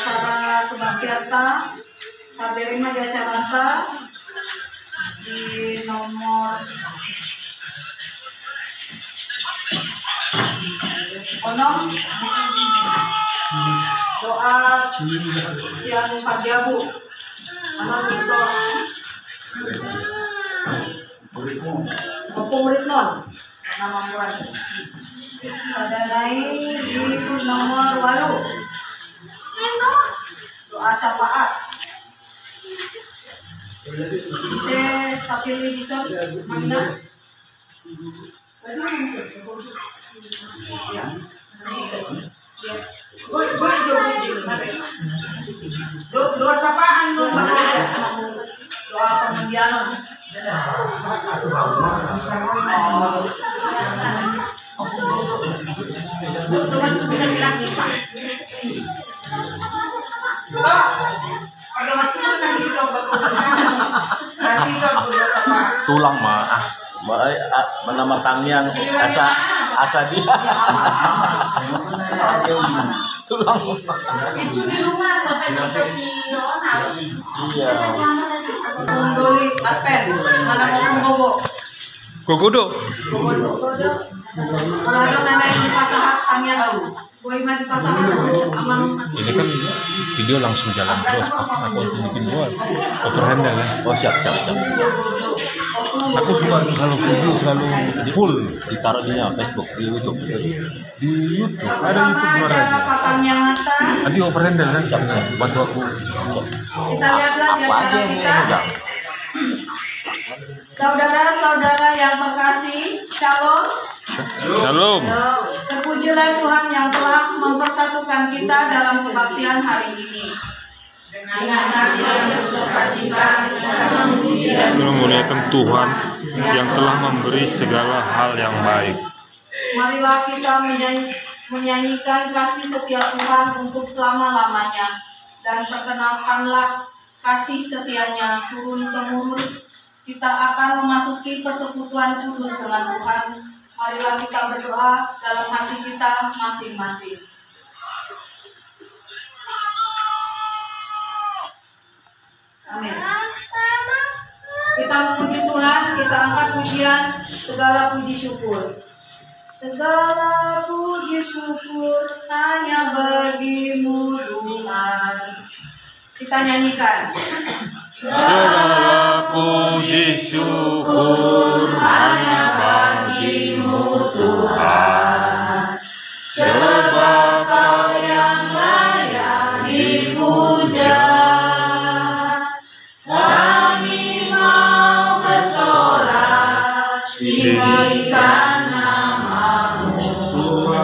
acara kebaktian KBRI Madia Caranta di nomor doa yang Padiabu anak itu murid non nama buat ada lain di nomor 8 doa syafaat saya tapi di sana mana Doa sapaan doa pengundian tulang mah menamar tangian asa dia tulang itu di rumah profesional. iya Munduli apen mana mau gogo Gogodo. kalau ada nenek di pasahat tanya tahu boleh mah di pasahat amang Ini kan video langsung jalan terus. Pas aku bikin buat overhandle ya. oh siap Aku suka kalau video selalu full ditaruh di Facebook di YouTube di YouTube. Ada YouTube luar aja aja. patangnya mata Nanti overhandle kan. Bantu aku. kita lihatlah di apa aja acara yang kita megang saudara-saudara yang terkasih shalom. Shalom. Terpujilah Tuhan yang telah mempersatukan kita dalam kebaktian hari ini. Dengan hati yang bersukacita karena memuji dan Kita memuliakan Tuhan yang telah memberi segala hal yang baik. Marilah kita menyanyikan kasih setia Tuhan untuk selama-lamanya, dan perkenalkanlah kasih setianya turun-temurun. Kita akan memasuki persekutuan kudus dengan Tuhan. Marilah kita berdoa dalam hati kita masing-masing. Amin. Kita memuji Tuhan, kita angkat pujian, segala puji syukur. Segala puji syukur hanya bagimu Tuhan. Kita nyanyikan. Segala puji syukur hanya bagimu Tuhan, sebab Kau yang layak dipuja. Kami mau bersorak diberikan nama-Mu Tuhan.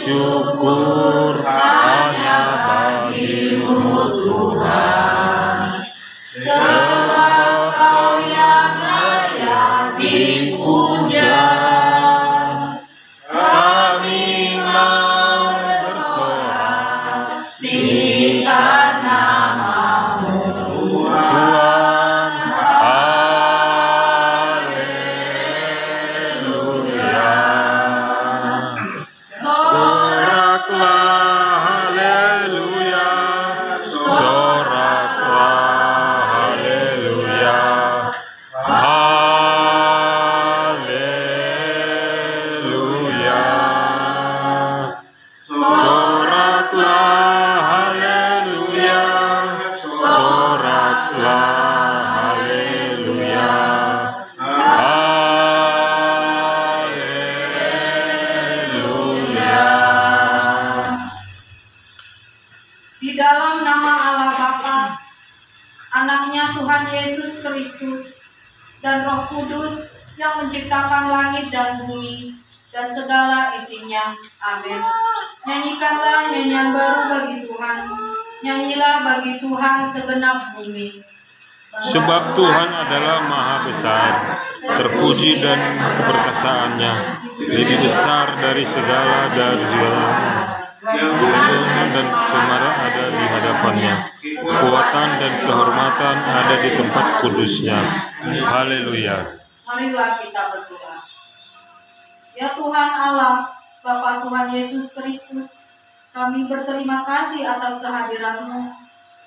Syukur hanya bagimu Tuhan, sebab Kau yang layak dipuja. Kami mau bersorak tinggikan nama-Mu Tuhan. Haleluya. Soraklah haleluya, soraklah haleluya. nama Allah Bapa, Anaknya Tuhan Yesus Kristus, dan Roh Kudus yang menciptakan langit dan bumi dan segala isinya. Amin. Nyanyikanlah nyanyian baru bagi Tuhan. Nyanyilah bagi Tuhan segenap bumi. Sebab Tuhan adalah Maha Besar, terpuji dan keperkasaannya lebih besar dari segala keturunan dan cemara ada di hadapannya. Kekuatan dan kehormatan ada di tempat kudusnya. Haleluya. Marilah kita berdoa. Ya Tuhan Allah, Bapa Tuhan Yesus Kristus, kami berterima kasih atas kehadiran-Mu,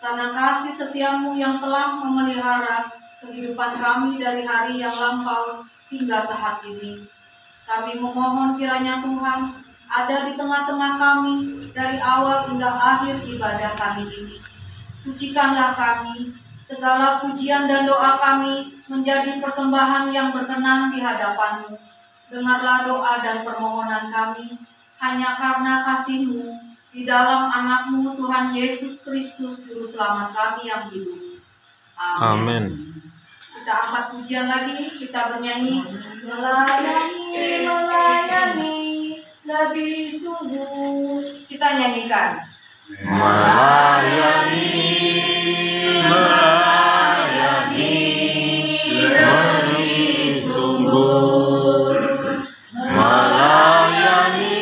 karena kasih setiamu yang telah memelihara kehidupan kami dari hari yang lampau hingga saat ini. Kami memohon kiranya Tuhan ada di tengah-tengah kami dari awal hingga akhir ibadah kami ini. Sucikanlah kami, segala pujian dan doa kami menjadi persembahan yang berkenan di hadapan-Mu. Dengarlah doa dan permohonan kami, hanya karena kasih-Mu di dalam anak-Mu Tuhan Yesus Kristus Juru Selamat kami yang hidup. Amin. Kita angkat pujian lagi, kita bernyanyi, melayani, melayani, lebih sungguh. Kita nyanyikan. Melayani, melayani, lebih sungguh. Melayani,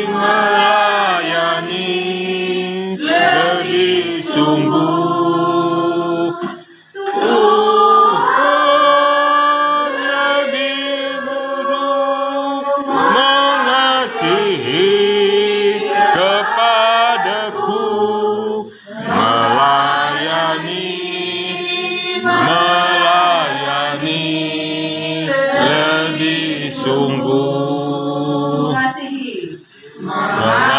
melayani, lebih sungguh. Tuhan lebih dulu mengasihi kepadaku. Melayani, melayani, lebih sungguh. Mengasihi, mengasihi,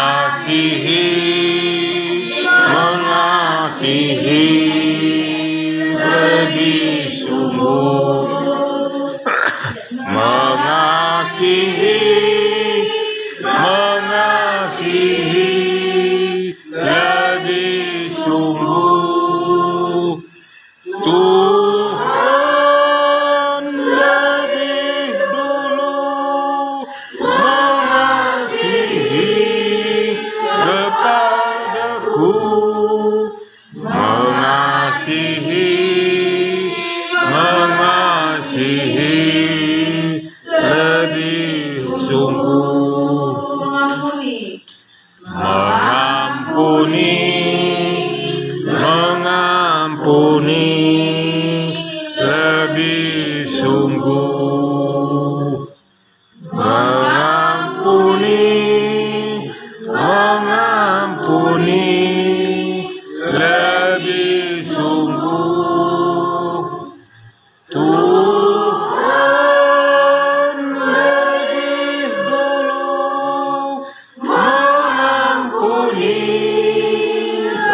lebih sungguh. Mengasihi, mengasihi, lebih sungguh. Tuhan lebih dulu mengasihi kepadaku. Mengasihi, mengasihi, lebih sungguh. Mengampuni, mengampuni, lebih sungguh. Mengampuni, mengampuni, lebih sungguh. Tuhan lebih dulu mengampuni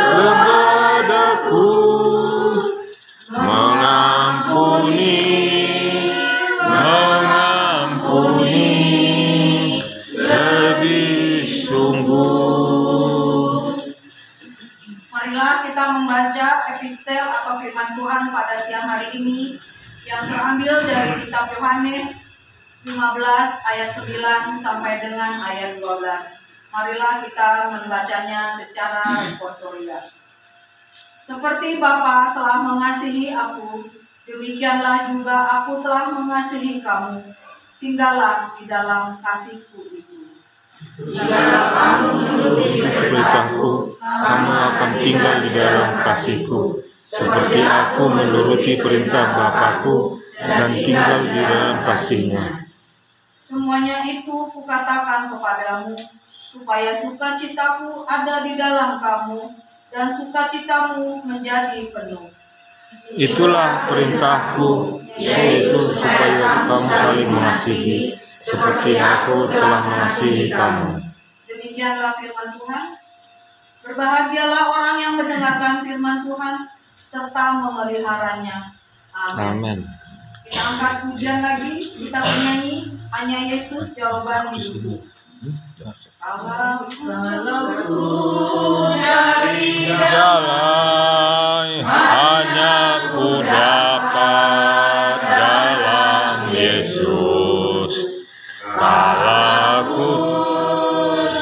kepadaku. Mengampuni, mengampuni, lebih sungguh. Marilah kita membaca epistel atau firman Tuhan pada siang hari ini yang terambil dari kitab Yohanes 15 ayat 9 sampai dengan ayat 12. Marilah kita membacanya secara responsorial. Seperti Bapa telah mengasihi aku, demikianlah juga aku telah mengasihi kamu. Tinggallah di dalam kasihku itu. Jika kamu menuruti perintahku, kamu akan tinggal di dalam kasihku, seperti aku menuruti perintah Bapakku dan tinggal di dalam kasihnya. Semuanya itu kukatakan kepadamu, supaya sukacitaku ada di dalam kamu, dan sukacitamu menjadi penuh. Itulah perintahku, yaitu supaya kamu saling mengasihi, seperti aku telah mengasihi kamu. Demikianlah firman Tuhan. Berbahagialah orang yang mendengarkan firman Tuhan serta memeliharanya. Amin. Amin. Kita angkat pujian lagi, kita bernyanyi, hanya Yesus jawaban hidupku. Jalan hanya ku dapat dalam Yesus. Kala ku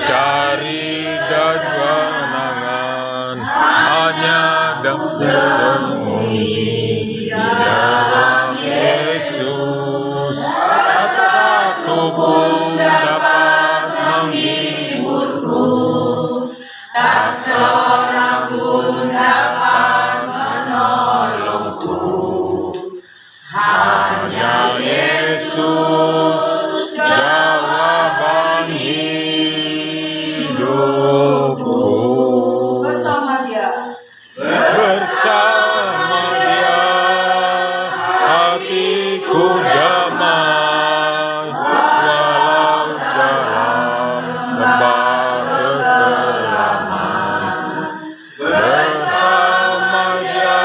cari dan kemenangan hanya dapat temui dalam Yesus. Tak satu pun dapat menghiburku, tak seorang pun dapat menolongku. Hanya Yesus jawaban hidupku. Bersama Dia hatiku damai, walau dalam lembah kekelaman. Bersama Dia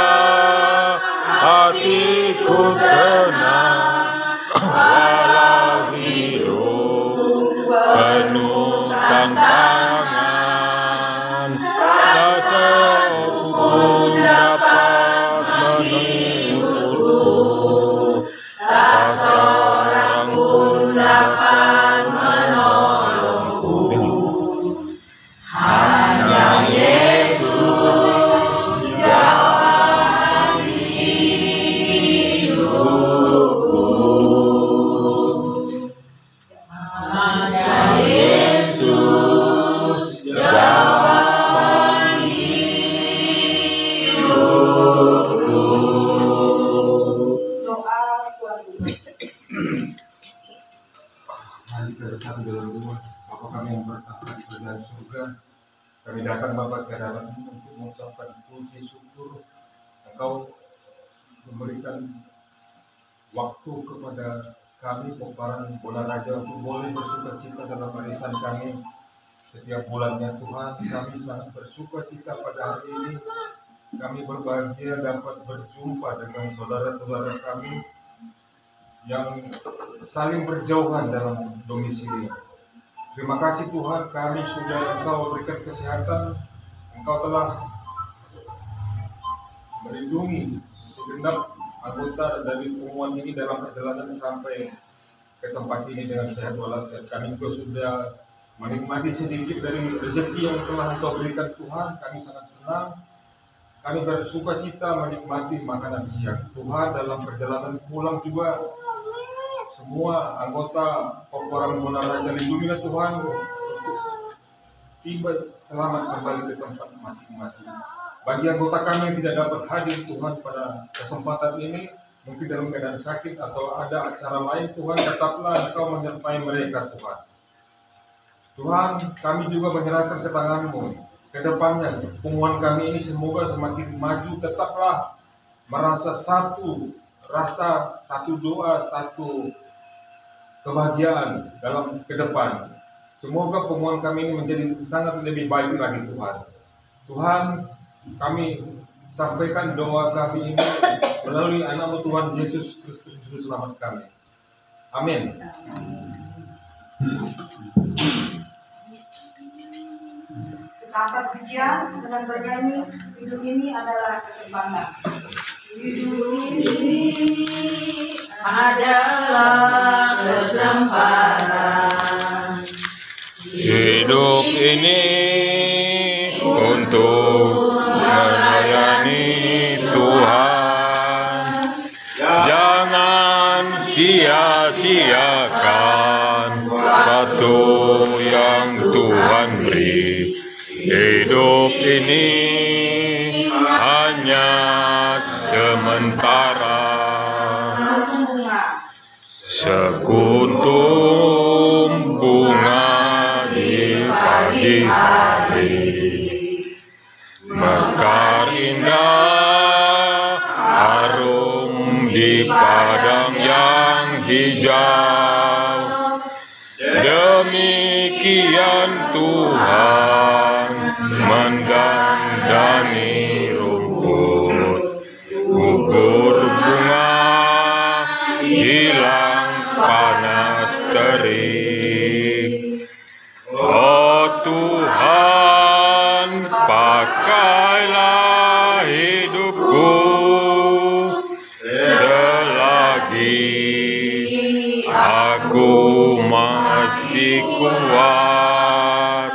hatiku tenang, walau hidup penuh tantangan. Tak seorang pun dapat menghiburku, tak seorang pun dapat menolongku. Hanya Yesus jawaban hidupku. Hanya Yesus jawaban hidupku. doa Tuhan. Mari kita bersama dalam doa. Bapa kami yang bertahta di dalam surga, kami datang Bapa ke hadapan-Mu untuk mengucapkan puji syukur Engkau memberikan waktu kepada kami Pokparan Bola Raja untuk boleh bersukacita dalam arisan kami setiap bulannya. Tuhan, kami sangat bersukacita pada hari ini. Kami berbahagia dapat berjumpa dengan saudara-saudara kami yang saling berjauhan dalam domisili. Terima kasih Tuhan, kami sudah Engkau berikan kesehatan. Engkau telah melindungi segenap anggota dari pengumuman ini dalam perjalanan sampai ke tempat ini dengan sehat walafiat. Kami juga sudah menikmati sedikit dari rezeki yang telah Engkau berikan Tuhan. Kami sangat senang. Kami bersuka cita menikmati makanan siang. Tuhan, dalam perjalanan pulang juga semua anggota Pokparan Bola Raja lindungilah Tuhan untuk tiba selamat kembali ke tempat masing-masing. Bagi anggota kami yang tidak dapat hadir Tuhan pada kesempatan ini, mungkin dalam keadaan sakit atau ada acara lain, Tuhan tetaplah Engkau menyertai mereka Tuhan. Tuhan, kami juga menyerahkan ke tangan-Mu. Kedepannya pengumuman kami ini semoga semakin maju, tetaplah merasa satu rasa, satu doa, satu kebahagiaan dalam ke depan. Semoga pengumuman kami ini menjadi sangat lebih baik lagi Tuhan. Tuhan, kami sampaikan doa kami ini melalui anak-Mu Tuhan Yesus Kristus Juru Selamat kami. Amin. Kita angkat pujian dengan bernyanyi, hidup ini adalah kesempatan. Hidup ini adalah kesempatan. Hidup ini untuk melayani Tuhan. Jangan sia-siakan waktu yang Tuhan beri. Hidup ini hanya sementara. Sekuntum bunga di pagi hari, mekar indah harum di padang yang hijau. Demikian Tuhan mendandani rumput, gugur bunga, hilang panas terik. kuat.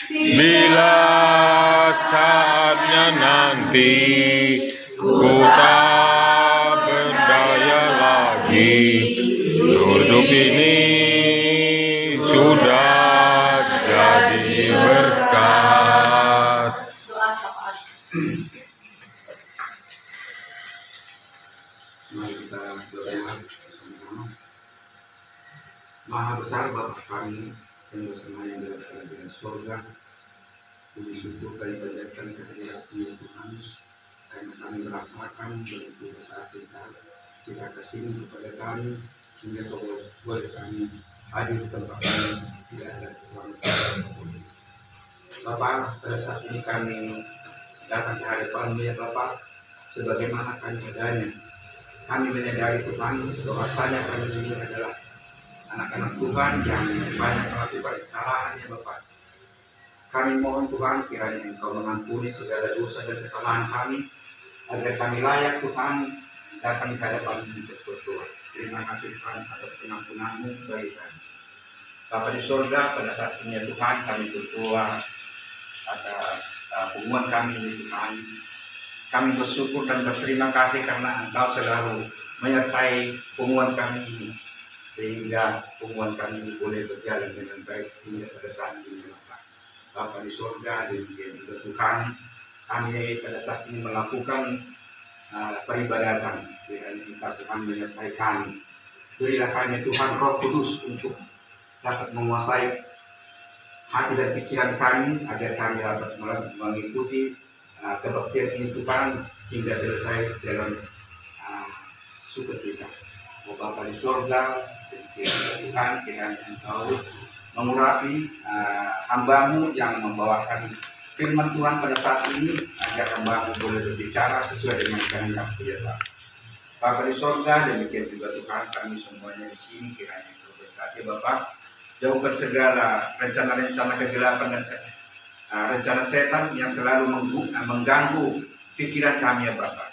Bila saatnya nanti ku tak berdaya lagi, hidup ini sudah jadi berkat. Doa syafaat. Mari kita berdoa bersama-sama. Maha besar Bapa kami yang bersama yang dalam kerajaan surga, puji syukur kami panjatkan kehadirat-Mu ya Tuhan, karena kami merasakan begitu besar kita kasih kepada kami, sehingga Kau boleh kami hadir di tempat ini tidak ada kekurangan. Bapa, pada saat ini kami datang ke hadapan-Mu ya Bapa, sebagaimana kami adanya. Kami menyadari Tuhan bahwasanya kami ini adalah anak-anak Tuhan yang banyak melakukan kesalahan ya Bapak. Kami mohon Tuhan kiranya Engkau mengampuni segala dosa dan kesalahan kami, agar kami layak Tuhan datang ke hadapan-Mu untuk berdoa. Terima kasih Tuhan atas pengampunan-Mu bagi kami. Bapa di surga, pada saat ini ya Tuhan kami berdoa atas hubungan kami ini Tuhan. Kami bersyukur dan berterima kasih karena Engkau selalu menyertai hubungan kami ini, sehingga hubungan kami ini boleh berjalan dengan baik hingga pada saat ini. Bapa di surga, demikian juga Tuhan, kami pada saat ini melakukan peribadatan. Kiranya Engkau Tuhan menyertai kami. Berilah kami Tuhan Roh Kudus untuk dapat menguasai hati dan pikiran kami, agar kami dapat mengikuti kebaktian ini Tuhan hingga selesai dalam sukacita. Oh Bapa di surga, Tuhan, kiranya Engkau mengurapi hamba-Mu yang membawakan firman Tuhan pada saat ini, agar hamba-Mu boleh berbicara sesuai dengan kehendak-Mu ya Pak. Bapa di surga, demikian juga Tuhan, kami semuanya di sini kiranya Engkau berkati Bapak, jauhkan segala rencana-rencana kegelapan dan rencana setan yang selalu mengganggu pikiran kami ya Bapak,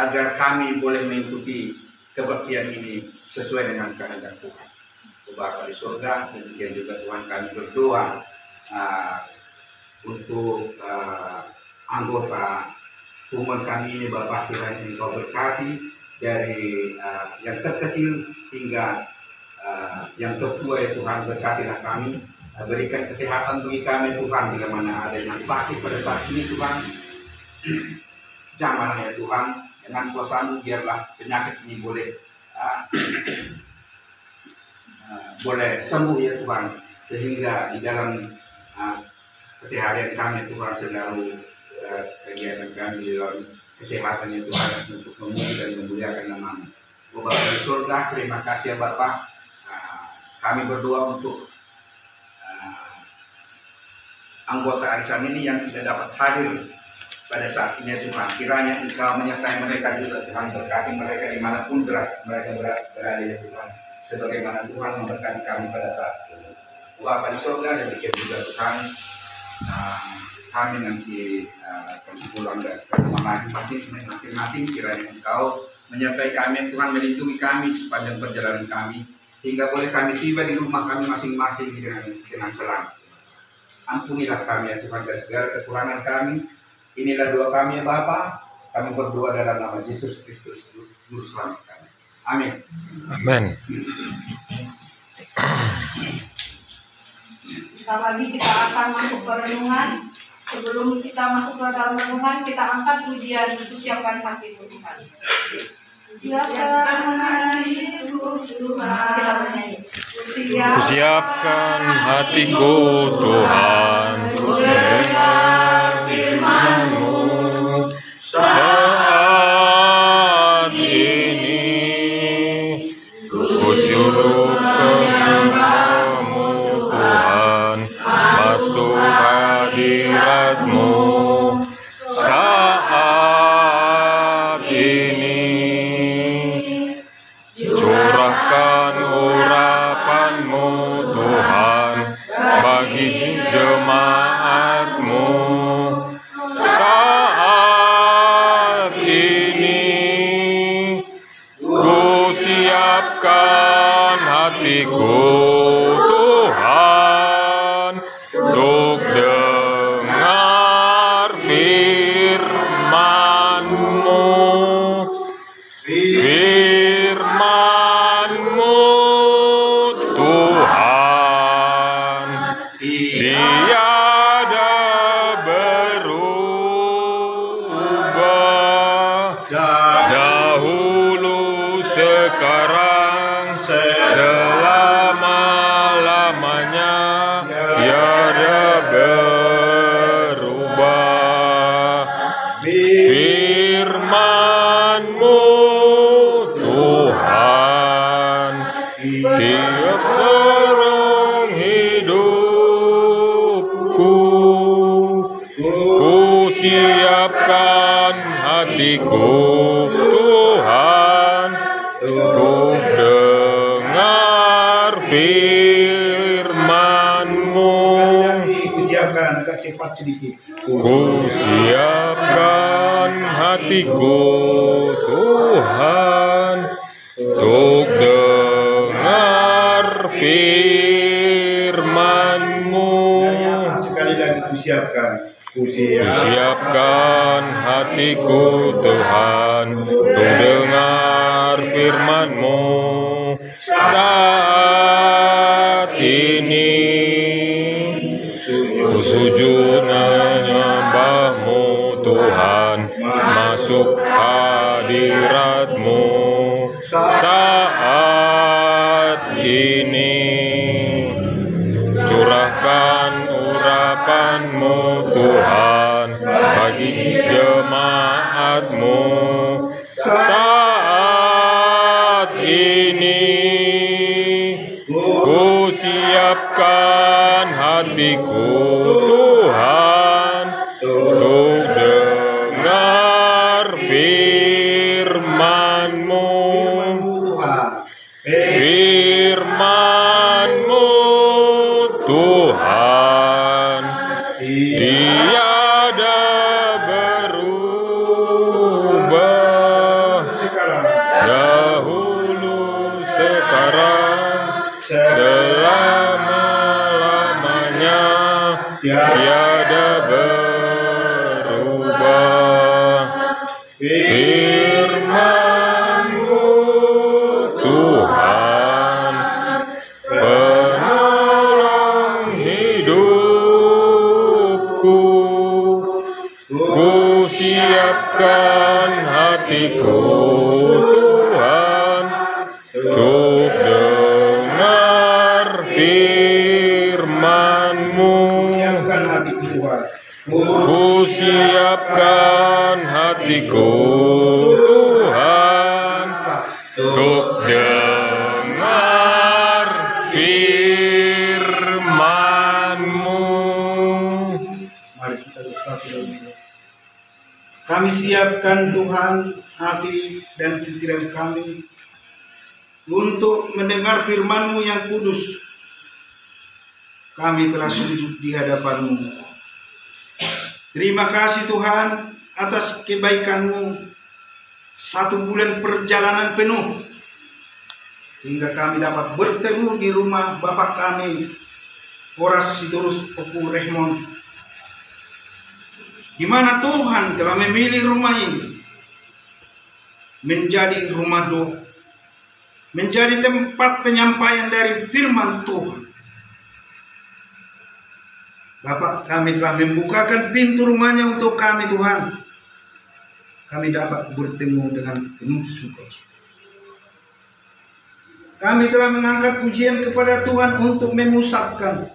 agar kami boleh mengikuti kebaktian ini sesuai dengan kehendak Tuhan. Bapa di surga, demikian juga Tuhan kami berdoa untuk anggota umat kami ini Bapak, kiranya Engkau berkati dari yang terkecil hingga yang tertua ya Tuhan, berkatilah kami. Berikan kesehatan bagi kami Tuhan, bila mana ada yang sakit pada saat ini Tuhan, jamahlah ya Tuhan, dengan kuasa-Mu biarlah penyakit ini boleh sembuh ya Tuhan, sehingga di dalam keseharian kami Tuhan selalu kegiatan kami di dalam kesehatan ya Tuhan, untuk memuji dan memuliakan nama-Mu. Bapa di surga, terima kasih ya Bapak. Kami berdoa untuk anggota arisan ini yang tidak dapat hadir pada saat ini Tuhan, kiranya Engkau menyertai mereka juga Tuhan, berkati mereka dimanapun mereka berada ya Tuhan, sebagaimana Tuhan memberkati kami pada saat ini. Bapa di surga, demikian juga Tuhan, kami nanti akan pulang ke rumah masing-masing, kiranya Engkau menyertai kami Tuhan, melindungi kami sepanjang perjalanan kami, hingga boleh kami tiba di rumah kami masing-masing dengan selamat. Ampunilah kami ya Tuhan dan segala kekurangan kami. Inilah doa kami ya Bapa. Kami berdoa dalam nama Yesus Kristus Juru Selamat kami. Amin. Amin. Kita lagi kita akan masuk ke renungan. Sebelum kita masuk ke dalam renungan, kita angkat pujian untuk siapkan hati Tuhan. Siapkan hatiku Tuhan. Kita bernyanyi. Siapkan hatiku Tuhan, dengar firman-Mu saat ini. Ku suruh kehendak-Mu Tuhan, masuk hadirat-Mu saat ini. Curahkan urapan-Mu Tuhan bagi jemaat-Mu saat ini. Ku siapkan hatiku Tuhan. siapkan hatiku Tuhan untuk dengar firman-Mu. Siapkan agak cepat sedikit. Ku siapkan hatiku Tuhan untuk dengar firman-Mu. Sekali lagi ku siapkan. Ku siapkan hatiku Tuhan untuk dengar firman-Mu. Saat ini ku sujud menyembah-Mu Tuhan, masuk hadirat-Mu. Saat ini curahkan urapan-Mu Tuhan bagi jemaat-Mu. Saat ini ku siapkan hatiku Tuhan untuk dengar firman-Mu. Firman-Mu Tuhan tiada berubah, dahulu sekarang selama-lamanya tiada berubah. Firman-Mu Tuhan penolong hidupku. Ku siapkan hatiku Tuhan untuk dengar firman-Mu. Ku siapkan hatiku Tuhan untuk dengar firman-Mu. Mari kita bersatu. Kami siapkan Tuhan hati dan pikiran kami untuk mendengar firman-Mu yang kudus. Kami telah sujud di hadapan-Mu. Terima kasih Tuhan atas kebaikan-Mu. 1 bulan perjalanan penuh sehingga kami dapat bertemu di rumah Bapak kami Horas Sitorus Opul Rehmon, di mana Tuhan telah memilih rumah ini menjadi rumah doa, menjadi tempat penyampaian dari firman Tuhan. Bapak kami telah membukakan pintu rumahnya untuk kami Tuhan. Kami dapat bertemu dengan penuh sukacita. Kami telah mengangkat pujian kepada Tuhan untuk memusatkan,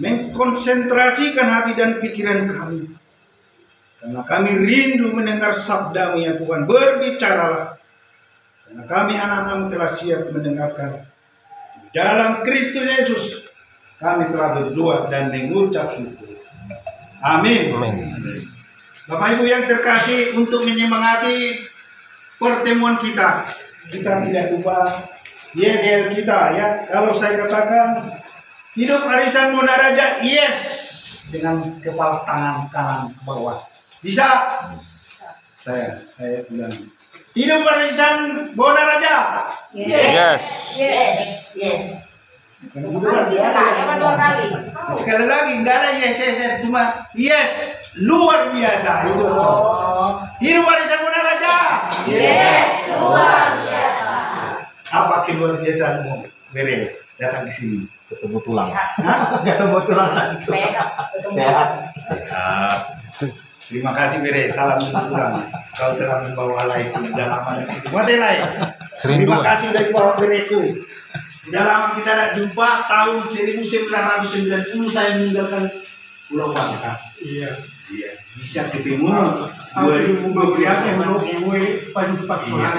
mengkonsentrasikan hati dan pikiran kami. Karena kami rindu mendengar sabda-Mu ya Tuhan, berbicaralah. Karena kami anak-anak-Mu telah siap mendengarkan. Dalam Kristus Yesus kami telah berdoa dan mengucap syukur. Amin. Bapak Ibu yang terkasih, untuk menyemangati pertemuan kita tidak lupa YDL kita ya. Kalau saya katakan hidup arisan Monaraja, yes, dengan kepala tangan kanan ke bawah. Bisa? Saya bilang hidup arisan Monaraja. Yes. Sekali lagi nggak ada yes, cuma yes, luar biasa hidup. Hidup arisan Monaraja. Yes, luar biasa. Apa keluar biasamu? Bere datang ke sini Ketemu tulang. ketemu tulang. Sehat. Terima kasih Bere, salam untuk tulang. Kau telah membawa lain sudah lama lagi. Mati lain. Terima kasih dari Bapak Bereku. Sudah lama kita tidak jumpa. Tahun 1990 saya meninggalkan Pulau Bangka. Iya. Bisa ketemu 2020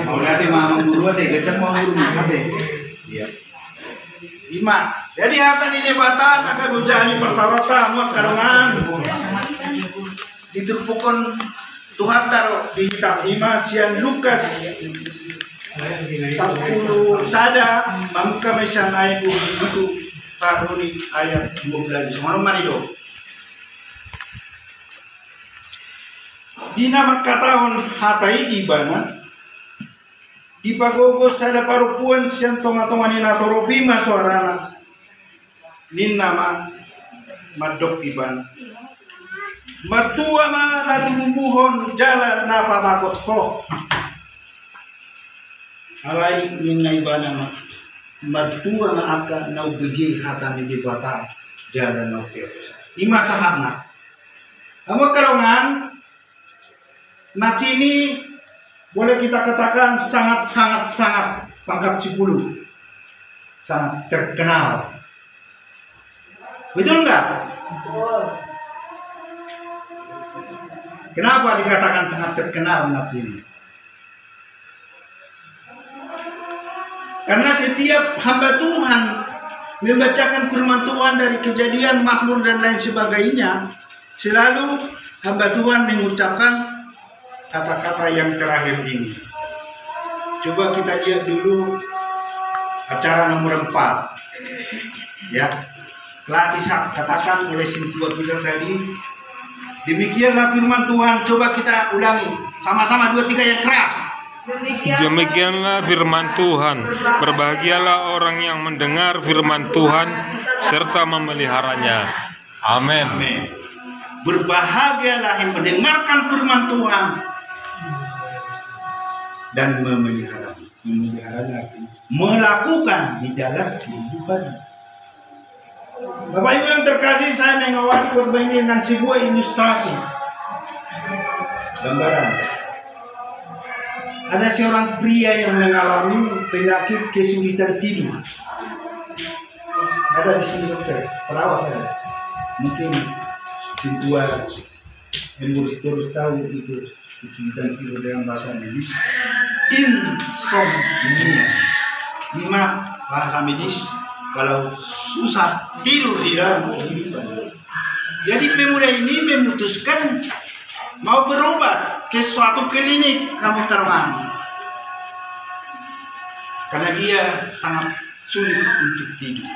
mau nanti mama guru teh gecek mau guru nanti. Iya. Ima. Jadi harta di jabatan akan menjadi persyaratan muat karangan. Diterupukkan Tuhan taruh di hitam ima sian Lukas 10 sada mangka mesan ayat itu taruni ayat 12 semua marido. Dina makatahon hatai ibana ipagogo sada parupuan sian tonga-tonga nina toropi masuarana ninama madok ibana mertua ma natumubuhon jalan napa makot ho alai ninna ibana ma mertua ma aka nau begi hatan di bata jalan nau ke ima sahana amo kalongan nacini boleh kita katakan sangat pangkat 10 sangat terkenal, betul enggak? Kenapa dikatakan sangat terkenal nacini? Karena setiap hamba Tuhan membacakan firman Tuhan dari Kejadian, Mazmur dan lain sebagainya, selalu hamba Tuhan mengucapkan kata-kata yang terakhir ini. Coba kita lihat dulu acara nomor 4. Ya, telah dikatakan oleh sintua kita tadi. Demikianlah firman Tuhan. Coba kita ulangi sama-sama 2 3 yang keras. Demikianlah firman Tuhan. Berbahagialah orang yang mendengar firman Tuhan serta memeliharanya. Amin. Amin. Berbahagialah yang mendengarkan firman Tuhan dan memeliharanya. Memeliharanya artinya melakukan di dalam kehidupan. Bapak Ibu yang terkasih, saya mengawali khotbah ini dengan sebuah ilustrasi gambaran. Ada seorang pria yang mengalami penyakit kesulitan tidur. Ada di sini dokter, perawat ada. Mungkin sebuah yang terus tahu itu kesulitan tidur dengan bahasa medis. Insomnia. Lima bahasa medis kalau susah tidur di dalam kehidupan. Jadi pemuda ini memutuskan mau berobat ke suatu klinik kamu terbang karena dia sangat sulit untuk tidur.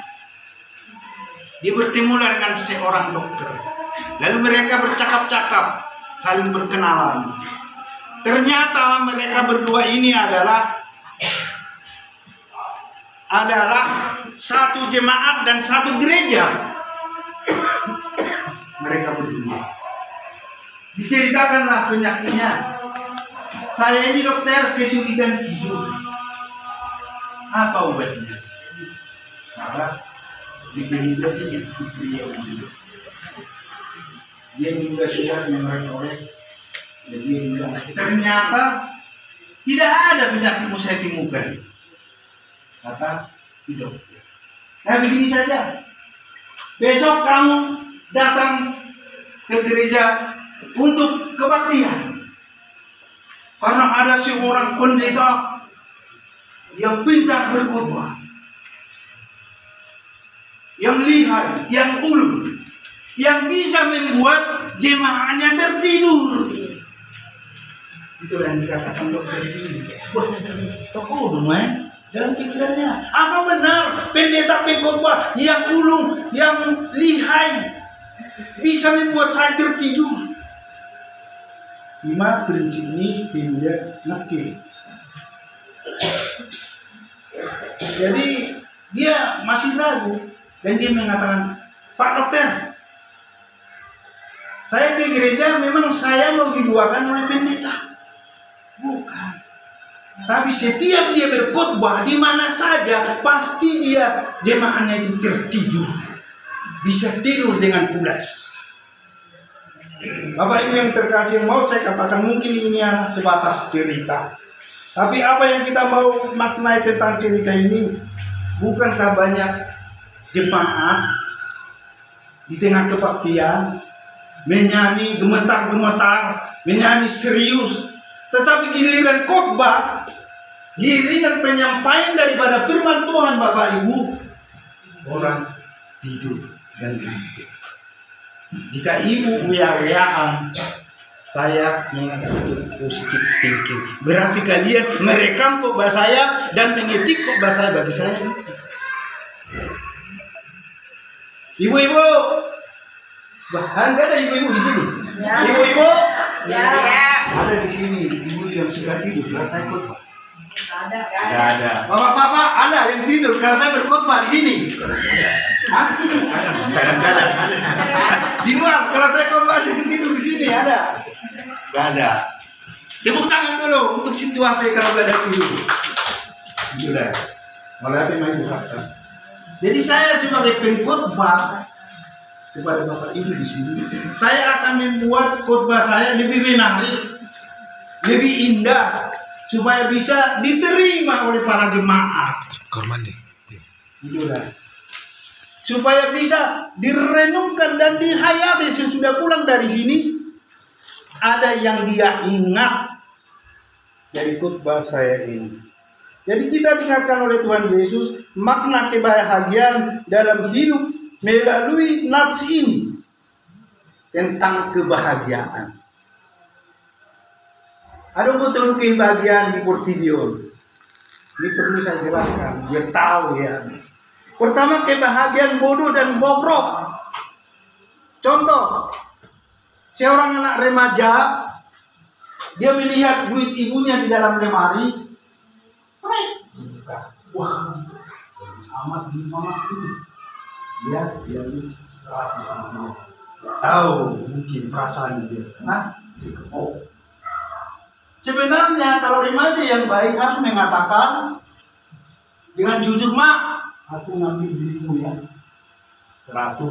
Dia bertemulah dengan seorang dokter, lalu mereka bercakap-cakap, saling berkenalan. Ternyata mereka berdua ini adalah satu jemaat dan satu gereja. Mereka berdua diceritakanlah penyakitnya. Saya ini dokter, kesulitan tidur. Apa obatnya? Maka si pemuda ini, si pria ini, dia juga sudah mengorek-orek. Jadi dia bilang, ternyata tidak ada penyakitmu saya temukan. Kata si dokter. Nah begini saja, besok kamu datang ke gereja untuk kebaktian. Karena ada seorang pendeta yang pintar berkhotbah, yang lihai, yang ulung, yang bisa membuat jemaahnya tertidur. Itulah yang dikatakan dokter ini. Tokoh dong, dalam pikirannya, apa benar pendeta pengkhotbah yang ulung, yang lihai bisa membuat saya tertidur? 5 prinsip ini tidak nakil. Jadi dia masih ragu dan dia mengatakan, Pak dokter, saya ke gereja memang saya mau didoakan oleh pendeta. Bukan. Tapi setiap dia berkhotbah di mana saja pasti dia jemaahnya itu tertidur. Bisa tidur dengan pulas. Bapak Ibu yang terkasih, mau saya katakan mungkin ini sebatas cerita. Tapi apa yang kita mau maknai tentang cerita ini, bukankah banyak jemaat di tengah kebaktian menyanyi gemetar-gemetar, menyanyi serius, tetapi giliran khotbah, giliran penyampaian daripada firman Tuhan, Bapak Ibu, orang tidur dan ganti. Jika ibu wea-weaan, Saya mengatakan itu positive thinking. Berarti kalian merekam khotbah saya dan mengetik khotbah saya. Bagi saya itu. Ibu-ibu, enggak ada ibu-ibu di sini. Ibu-ibu, ada di sini. Ibu yang sudah tidur karena saya khotbah. Tidak ada. Bapak-bapak ada yang tidur karena saya berkhotbah di sini. Kadang-kadang. Di luar kalau saya khotbah yang tidur di sini ada. Tidak ada. Tepuk tangan dulu untuk situasi kalau ada tidur. Sudah. Malah terima itu fakta. Jadi saya sebagai pengkhotbah kepada Bapak Ibu di sini, saya akan membuat khotbah saya lebih menarik, lebih indah, supaya bisa diterima oleh para jemaat. Kamar mandi. Itulah. Supaya bisa direnungkan dan dihayati sesudah pulang dari sini, ada yang dia ingat dari khotbah saya ini. Jadi kita diingatkan oleh Tuhan Yesus makna kebahagiaan dalam hidup melalui nats ini tentang kebahagiaan. Ada betul kebahagiaan di Portidion. Ini perlu saya jelaskan biar tahu ya. Pertama, kebahagiaan bodoh dan bobrok. Contoh, seorang anak remaja dia melihat duit ibunya di dalam lemari. Wah, amat di mama ini. Dia ini 100 tahu mungkin perasaan dia. Nah, sebenarnya kalau remaja yang baik harus mengatakan dengan jujur, mak, aku ngambil duitmu ya 100.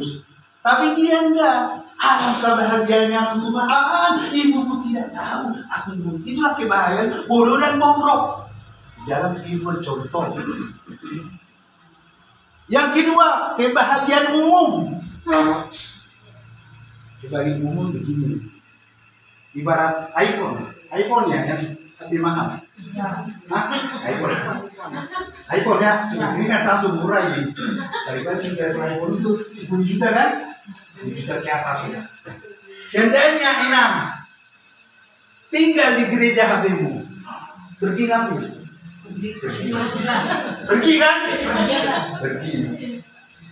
Tapi dia enggak. Alangkah bahagianya Tuhan, ibuku tidak tahu aku ngambil. Itulah kebahagiaan bodoh dan bobrok dalam kehidupan contoh. Yang kedua, kebahagiaan umum. Kebahagiaan umum begini. Ibarat iPhone ya yang lebih mahal. iPhone ya, ini kan satu murah ini. Daripada iPhone itu 10 juta kan? 10 juta ke atas ya. Seandainya Inam tinggal di gereja HB-mu, pergi ngambil. Pergi kan? Pergi.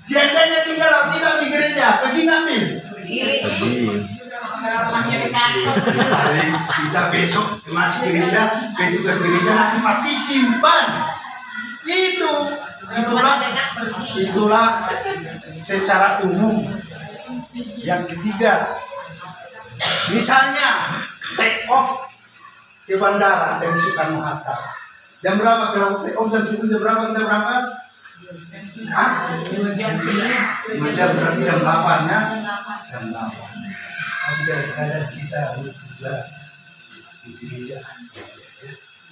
Seandainya tinggal tidak di gereja, pergi ngambil. Kita besok masuk gereja, petugas gereja nanti mati simpan. Itulah secara umum. Yang ketiga, misalnya take off ke bandara dari Soekarno Hatta. Jam berapa kalau take off jam berapa kita berangkat? 2 jam sini. 2 jam berarti jam 8 ya. Jam 8. Kadang-kadang kita juga di gereja.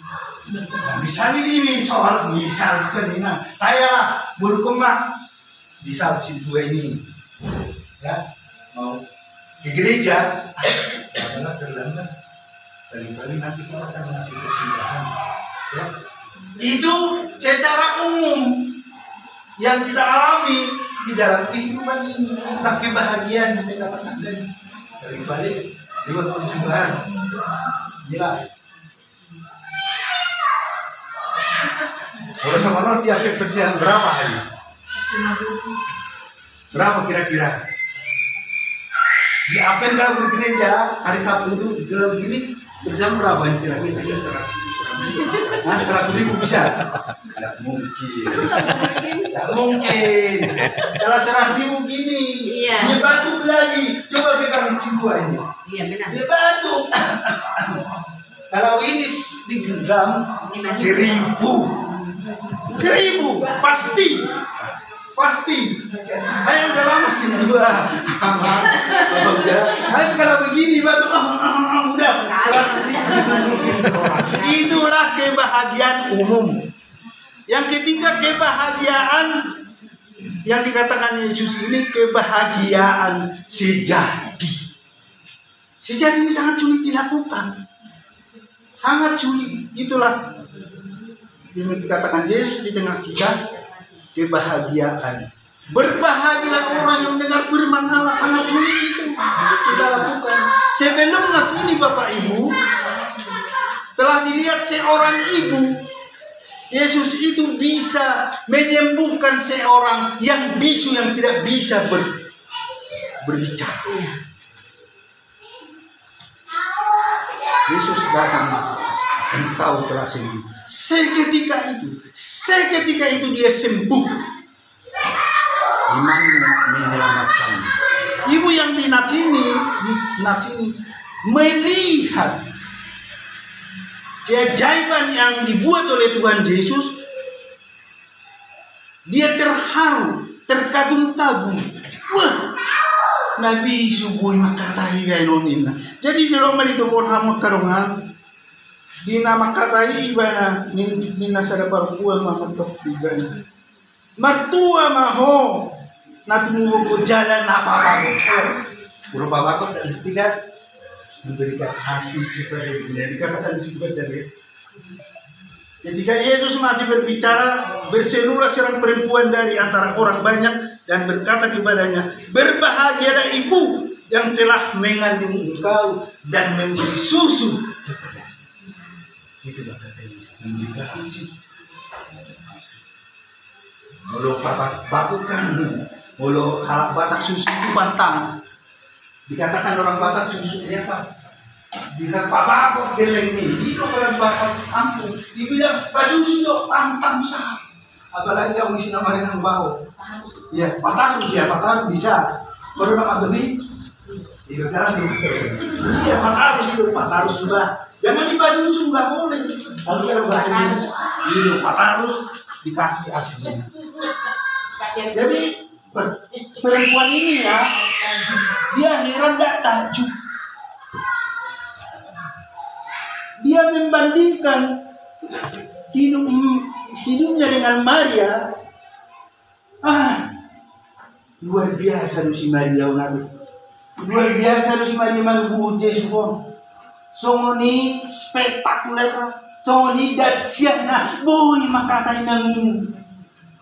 Nah, misalnya ini misalkan ini, saya lah berkembang di saat situ ini, ya mau ke gereja, adalah terlambat. Kali-kali nanti kita akan ngasih persembahan, ya. Itu secara umum yang kita alami di dalam kehidupan ini, tentang kebahagiaan saya katakan tadi. Kali-kali lewat persembahan, jelas. Kalau sama lo dia versi yang berapa hari? Berapa kira-kira? Di apa yang kalau bergereja hari Sabtu itu dalam gini bersama berapa kira-kira? 100.000 bisa? Tidak mungkin. Tidak mungkin. Kalau 100.000 gini, dia batu lagi. Coba pegang cinta ini. Iya benar. Dia batu. Kalau ini digenggam 1.000 pasti. Saya udah lama sih udah. Tapi kalau begini batu udah 100.000. Itulah kebahagiaan umum. Yang ketiga, kebahagiaan yang dikatakan Yesus ini kebahagiaan sejati. Sejati ini sangat sulit dilakukan. Sangat sulit. Itulah yang dikatakan Yesus di tengah kita, kebahagiaan. Berbahagialah orang yang mendengar firman Allah, sangat sulit itu. kita lakukan. Sebelum Nats ini Bapak Ibu, telah dilihat seorang ibu, Yesus itu bisa menyembuhkan seorang yang bisu yang tidak bisa berbicara. Yesus datang, engkau telah sembuh. Seketika itu dia sembuh. Imanmu menyelamatkan. Ibu yang di Nats ini melihat keajaiban yang dibuat oleh Tuhan Yesus. Dia terharu, terkagum-kagum. Wah, Nabi subuh makatai gainonin. Jadi di rumah itu pun hamu karungan. Di nama katai ibana nina sada perempuan mamatok ibana. Mertua maho natumubo ko jalan apa-apa. Puro babakot dan ketiga memberikan kasih kepada dunia. Dikatakan di situ jadi. Ketika Yesus masih berbicara, berserulah seorang perempuan dari antara orang banyak dan berkata kepadanya, berbahagialah ibu yang telah mengandung engkau dan memberi susu kepada. Itulah kata Yesus, memberi kasih. Mulu bakukan, mulu harap Batak susu itu pantang. Dikatakan orang Batak susu dia apa? Jika Pak kok geleng nih, itu orang Batak kampung dibilang Pak susu itu pantang besar. Apalagi yang isi namarin yang bau. Ya, Batak bisa. Baru nak beli, itu cara nih. Iya, Batak juga. Jangan dibahas susu nggak boleh. Tapi kalau bahasa Inggris, itu harus dikasih aslinya. Jadi perempuan ini ya, dia heran tak takjub. Dia membandingkan hidupnya dengan Maria. Luar biasa si Maria Nabi. Luar biasa si Maria mangbu Yesus. Songoni spektakuler, songoni dahsyat. Boy makatai nang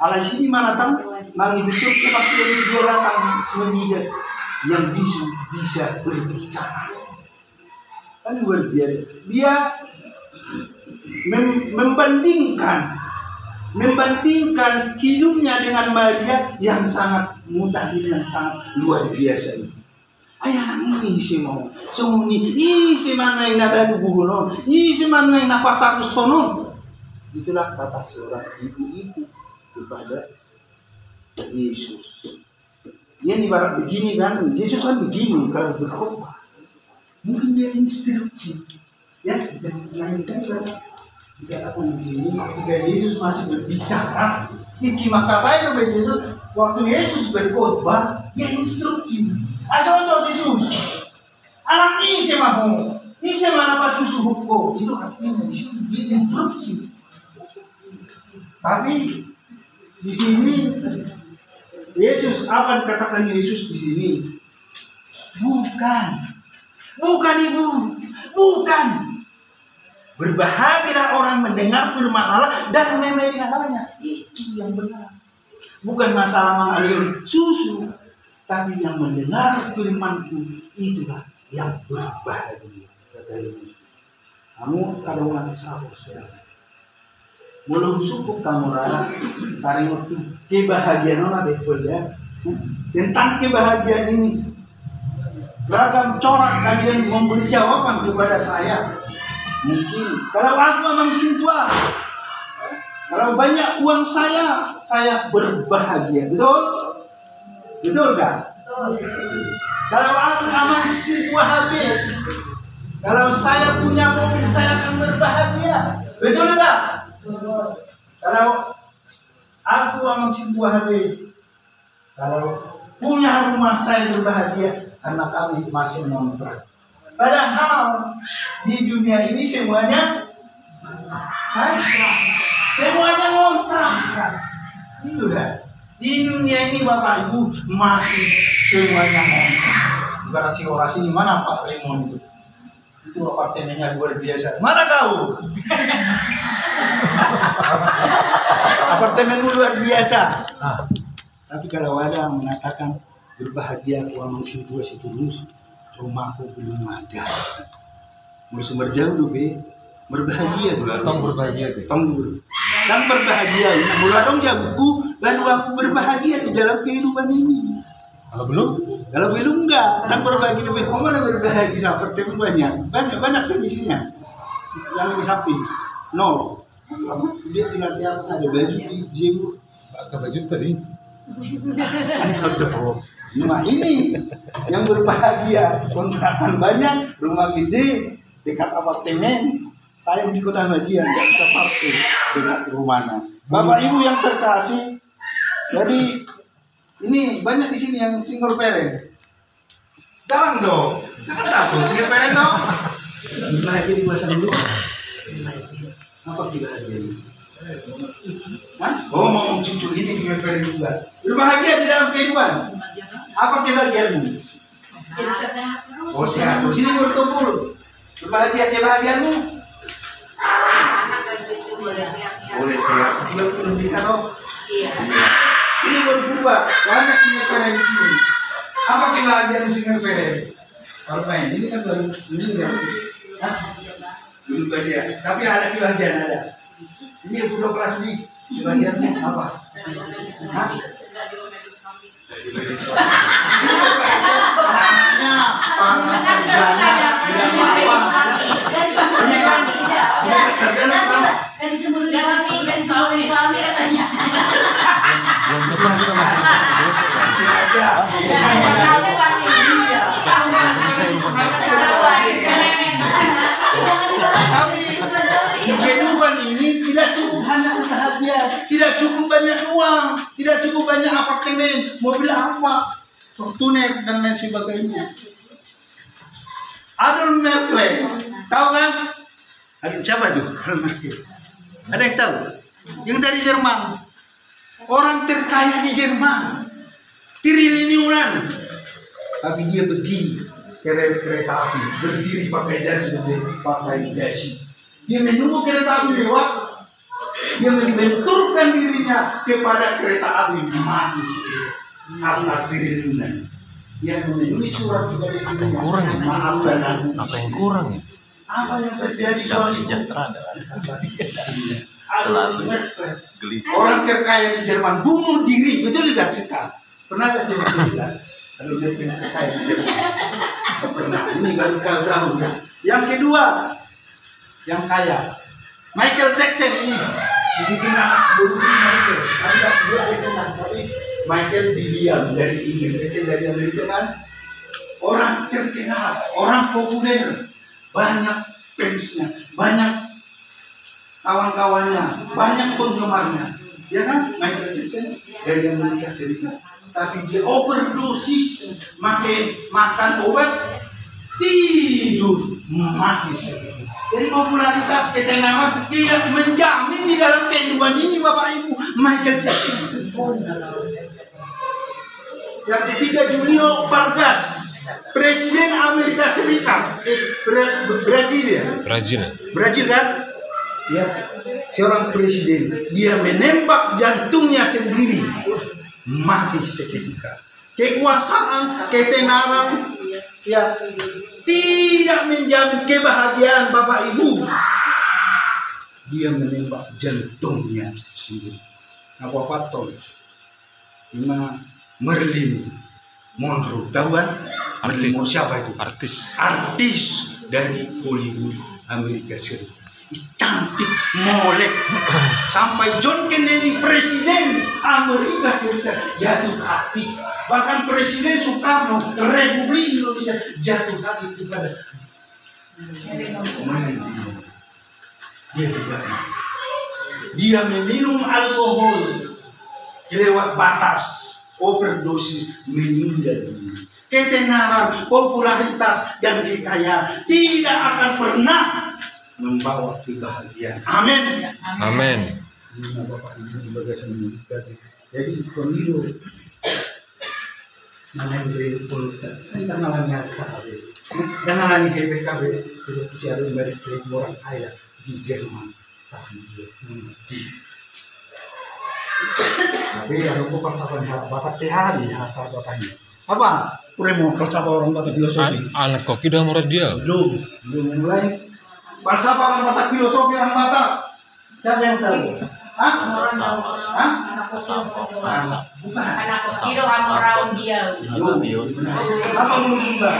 alas ini mana tang nang hidup waktu dia datang melihat yang bisa berbicara. Kan luar biasa. Dia membandingkan hidupnya dengan Maria yang sangat mudah yang sangat luar biasa ini. Ayah isi mau, sungguh isi mana yang nabalu buhonon, isi mana yang napatakus sonon. Itulah kata seorang ibu itu kepada Yesus. Dia ibarat begini kan, Yesus kan begini kalau berkhotbah. Mungkin dia instruksi, ya kita mainkan kan. Dikatakan di sini ketika Yesus masih berbicara, kata Yesus waktu Yesus berkhotbah, dia instruksi. Asal Yesus, anak ini semahu, ini semana pas susu hukum itu artinya di sini dia instruksi. Tapi di sini Yesus apa dikatakan Yesus di sini? Bukan ibu, bukan. Berbahagialah orang mendengar firman Allah dan memeliharanya. Itu yang benar. Bukan masalah mengalir susu, tapi yang mendengar firman-Ku itulah yang berbahagia. Kata Yesus. Kamu kadang sahabat saya. Belum cukup kamu rasa tarik waktu kebahagiaan orang ya. Tentang kebahagiaan ini beragam corak kalian memberi jawaban kepada saya. Mungkin kalau aku memang sintua, kalau banyak uang saya berbahagia, betul kan? Kalau aku aman sintua habis, kalau saya punya mobil saya akan berbahagia, betul tak? Kalau aku aman sintua habis, kalau punya rumah saya berbahagia, anak kami masih ngontrak. Padahal di dunia ini semuanya ngontrak. Itu dah. Di dunia ini Bapak Ibu masih semuanya ngontrak. Ibarat si orasi di mana Pak Raymond itu? Itu apartemennya luar biasa. Mana kau? Apartemen luar biasa. Tapi kalau ada yang mengatakan berbahagia aku amang situ terus rumahku belum ada. Mau sumber jauh tuh be, berbahagia tuh. Tong berbahagia tuh. Tong berbahagia. Mulai dong jabuku, baru aku berbahagia di dalam kehidupan ini. Kalau belum? Kalau belum enggak, tong berbahagia lebih. Oh mana berbahagia seperti itu banyak finisinya. Yang di samping, nol. Dia tinggal tiap ada baju di gym. Pakai baju tadi. Ini saudara. Nah ini yang berbahagia, kontrakan banyak, rumah gede, dekat apartemen. Saya di Kota Madian, nggak bisa parkir dekat rumahnya. Bapak Ibu yang terkasih, jadi ini banyak di sini yang single parent. Galang dong, jangan takut single parent dong. Bahagia di bahasa dulu. Apa bahagia ini? Hah? Oh mau cucu ini single parent juga. Berbahagia di dalam kehidupan. Apa kebahagiaanmu? Oh sehat. Sini berkumpul. Berbahagia kebahagiaanmu? Boleh sehat. Sebelum pendidikan oh. Ini berubah. Banyak single parent di sini. Apa kebahagiaan single parent? Kalau main ini kan baru meninggal. Hah? Belum bahagia. Tapi ada kebahagiaan ada. Ini yang udah kelas nih. Kebahagiaanmu apa? Hah? Anaknya para sarjana bilang apa? Ini kan sarjana apa? Kan dicemburu suami katanya. Belum besar kita masih Aja. Tapi kehidupan ini tidak cukup hanya bahagia, tidak cukup banyak uang, tidak cukup banyak apartemen, mobil apa, Fortuner dan lain sebagainya. Adolf Merkel, tahu kan? Aduh siapa itu? Adolf Merkel. Ada yang tahu? Yang dari Jerman, orang terkaya di Jerman, triliunan, tapi dia pergi kereta api, berdiri pakai dasi, pakai dasi. Dia menunggu kereta api lewat, dia membenturkan dirinya kepada kereta api, mati karena triliunan. Dia memenuhi surat kepada dirinya. kurang ya? Maafkan aku. Apa yang kurang ya? Apa yang terjadi? Damai sejahtera selalu gelisah. Orang terkaya di Jerman bunuh diri, betul tidak sekali? Pernah ada cerita? Kalau dia terkaya di Jerman, pernah. Ini baru kau tahu ya. Yang kedua, yang kaya, Michael Jackson ini dibikin anak bunuh Michael. Ada dua Jackson, tapi Michael didiam dari Inggris, Jackson dari Amerika kan. Orang terkenal, orang populer, banyak fansnya, banyak kawan-kawannya, banyak penggemarnya, ya kan? Michael Jackson dari Amerika Serikat, tapi dia overdosis, makan obat, tidur, mati. Jadi popularitas ketenaran tidak menjamin di dalam kehidupan ini, Bapak Ibu. Michael Jackson. Yang ketiga, Julio Vargas, Presiden Amerika Serikat, Brazil kan? Ya, seorang presiden, dia menembak jantungnya sendiri, mati seketika. Kekuasaan, ketenaran, ya tidak menjamin kebahagiaan Bapak Ibu. Dia menembak jantungnya sendiri. Apa patol? Marilyn Monroe, tahu kan? Artis. Siapa itu? Artis dari Hollywood Amerika Serikat. Cantik, molek, sampai John Kennedy Presiden Amerika Serikat jatuh hati. Bahkan Presiden Soekarno Republik Indonesia jatuh hati kepada dia meminum alkohol lewat batas, overdosis, meninggal dunia. Ketenaran, popularitas, dan kekayaan tidak akan pernah membawa kebahagiaan. Amin. Amin. Bapak Ibu sebagai semuanya. Jadi pemilu mana yang berpolitik kita ngalami HPKB, dan ngalami HPKB tidak disiarin dari orang kaya di Jerman tahun 2000. Tapi yang aku persamaan batak hari harta batanya Apa? Kuremo falsafah orang Batak filosofi. Anak koki udah murah dia. Belum mulai. Falsafah orang Batak filosofi orang Batak. Siapa yang tahu? Hah? Bukan. Itu orang dia. Belum. Apa belum juga?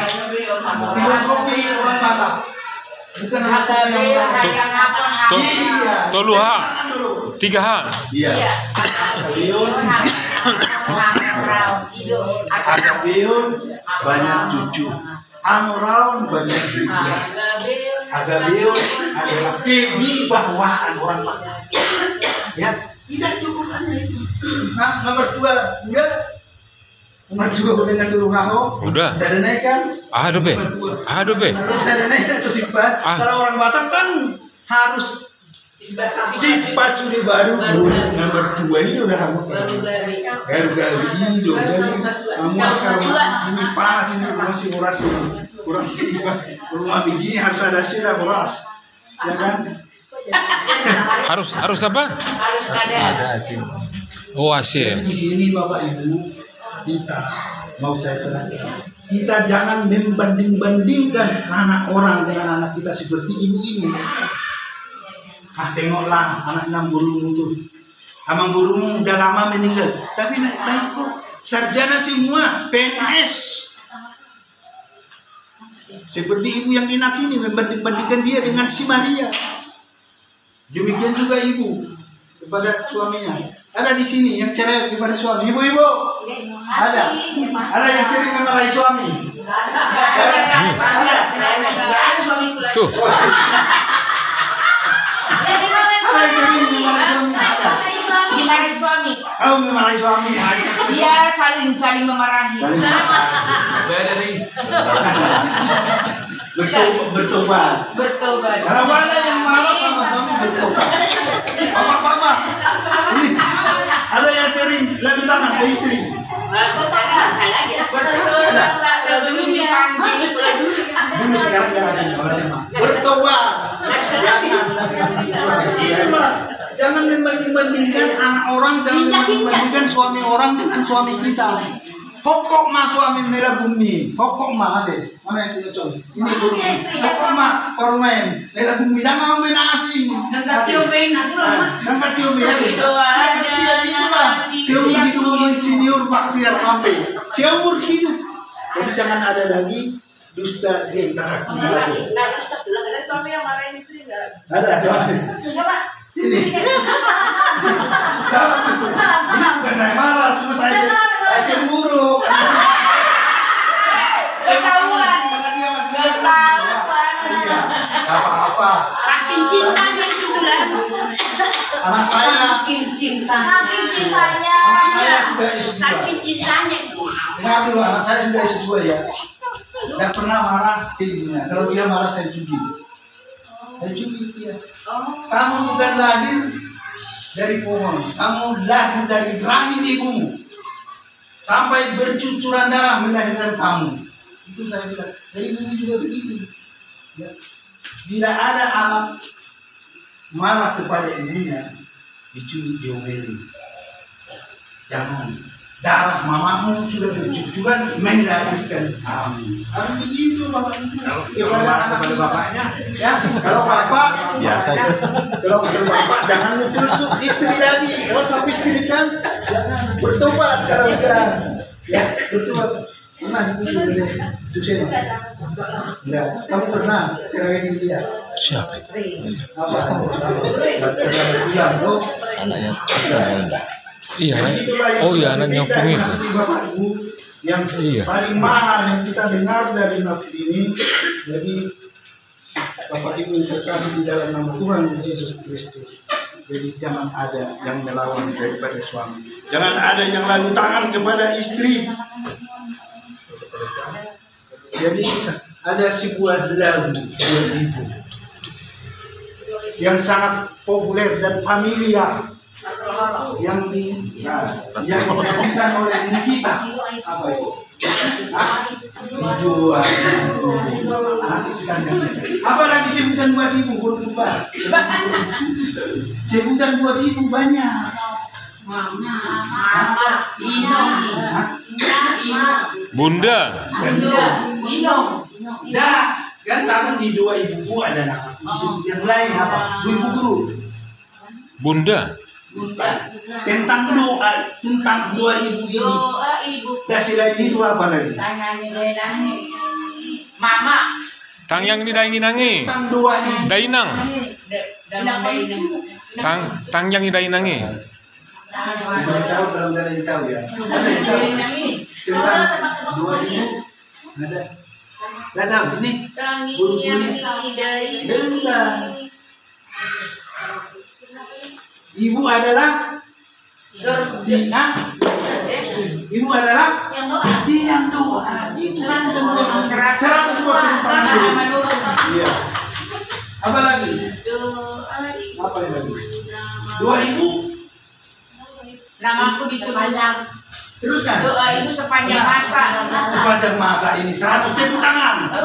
Filosofi orang Batak. Bukan Toluha. 3H. Iya. Agabeon banyak cucu. Amoraun banyak cucu. Agabeon adalah kewibawaan orang Batak. Ya, tidak cukup hanya itu. Nah, nomor 2 udah. Nomor 2 dengan turun hao. Udah. Saya naikkan. Aduh be. Saya naikkan sifat. Kalau orang Batak kan harus sifat sudah baru. Nomor 2 ini udah kamu. Garu-garu ini loh. Jadi kamu kalau ini panas ini masih uras kurang sifat. Rumah begini harus ada sirap uras. Ya kan? Harus apa? Harus ada. sih. Oh asyik. Di sini Bapak Ibu kita mau saya terangkan. Kita jangan membanding-bandingkan anak orang dengan anak kita seperti ibu ini. Tengoklah anak 6 burung itu. Amang burung udah lama meninggal, tapi baik kok. Sarjana semua, PNS. Seperti ibu yang enak ini membanding-bandingkan dia dengan si Maria. Demikian juga ibu kepada suaminya. Ada di sini yang cerai kepada suami. Ibu-ibu ada yang sering memarahi suami. Ada. Tuh. Ada yang sering memarahi suami. Ada. Dimarahi suami. Kau memarahi suami. Dia saling memarahi. Beda nih. Bertobat. Kalau ada yang marah sama suami bertobat. Papa. Ini ada yang sering lalu tangan ke istri. Sebelum dipanggil Dulu sekarang bertobat. Jangan membanding-bandingkan anak orang, jangan membandingkan suami orang dengan suami kita. Pokok mah suami mela bumi, pokok mah ada. Mana yang punya suami? Ini burung. Pokok mah permain mela bumi. Jangan main asing. Nangkat tiobe natural. Nangkat tiobe ya. Nangkat dia itulah. Seumur hidup insinyur Baktiar Ampe. Seumur hidup. Jadi jangan ada lagi dusta di antara kita. ada suami yang marahin istri enggak? Ada suami. Ini. Salam. Ini bukan saya marah, cuma saya cemburu. Ketahuan. Iya, apa-apa. Saking cintanya gitu lah. Anak saya, Saking cintanya. anak saya sudah S2. Saking cintanya. Dengar dulu, anak saya sudah S2 ya. Tidak pernah marah ke ibunya. Kalau dia marah saya cubit. Saya cubit dia. Kamu bukan lahir dari pohon, kamu lahir dari rahim ibumu. Sampai bercucuran darah melahirkan kamu. Itu saya bilang. Dari ibu juga begitu. Ya. Bila ada anak marah kepada ibunya, dicubit diomeli. Jangan. Darah mamamu sudah bercucuran melahirkan kamu. Harus begitu Bapak Ibu. Kepada anak bapaknya. Ya, kalau bapak Biasa itu. kalau bapak jangan tusuk istri lagi. Kalau sampai istri kan jangan bertobat kalau udah ya bertobat. Pernah dipuji oleh Susen? Enggak. Kamu pernah ceraiin dia? Siapa itu? Apa? Bilang tuh. Anaknya enggak. Iya. Oh iya anak nyopong itu. Bapak Ibu yang paling mahal yang kita dengar dari nafs ini. Jadi Bapak Ibu yang terkasih di dalam nama Tuhan Yesus Kristus. Jadi jangan ada yang melawan daripada suami. Jangan ada yang lalu tangan kepada istri. Jadi ada sebuah lagu buat ibu yang sangat populer dan familiar yang dinyanyikan oleh Nikita. Apa itu? Dijual. Nanti kita nyanyi. Apa lagi sebutan buat ibu? Sebutan buat ibu banyak. Bunda. Nah, kan catat di 2 ibu ada nama. Yang lain apa? Ibu guru. Bunda. Tentang doa, tentang 2 ibu ini. Dan selain itu apa lagi? Mama. Tang yang didaingi-nangi. Tentang 2 ibu. Dainang. Tang yang didainangi. Belum tahu, belum ada yang tahu ya. Ada yang tahu tentang 2 ibu. Ada. Gak tahu ini. Burung kuning. Belum. Ibu adalah Ibu adalah tiang doa. Itu kan semua 100 Iya. Apa lagi? Apa lagi? 2 ibu. Namaku di sepanjang. Teruskan. Doa ibu sepanjang masa. Sepanjang masa ini 100 tepuk tangan. 2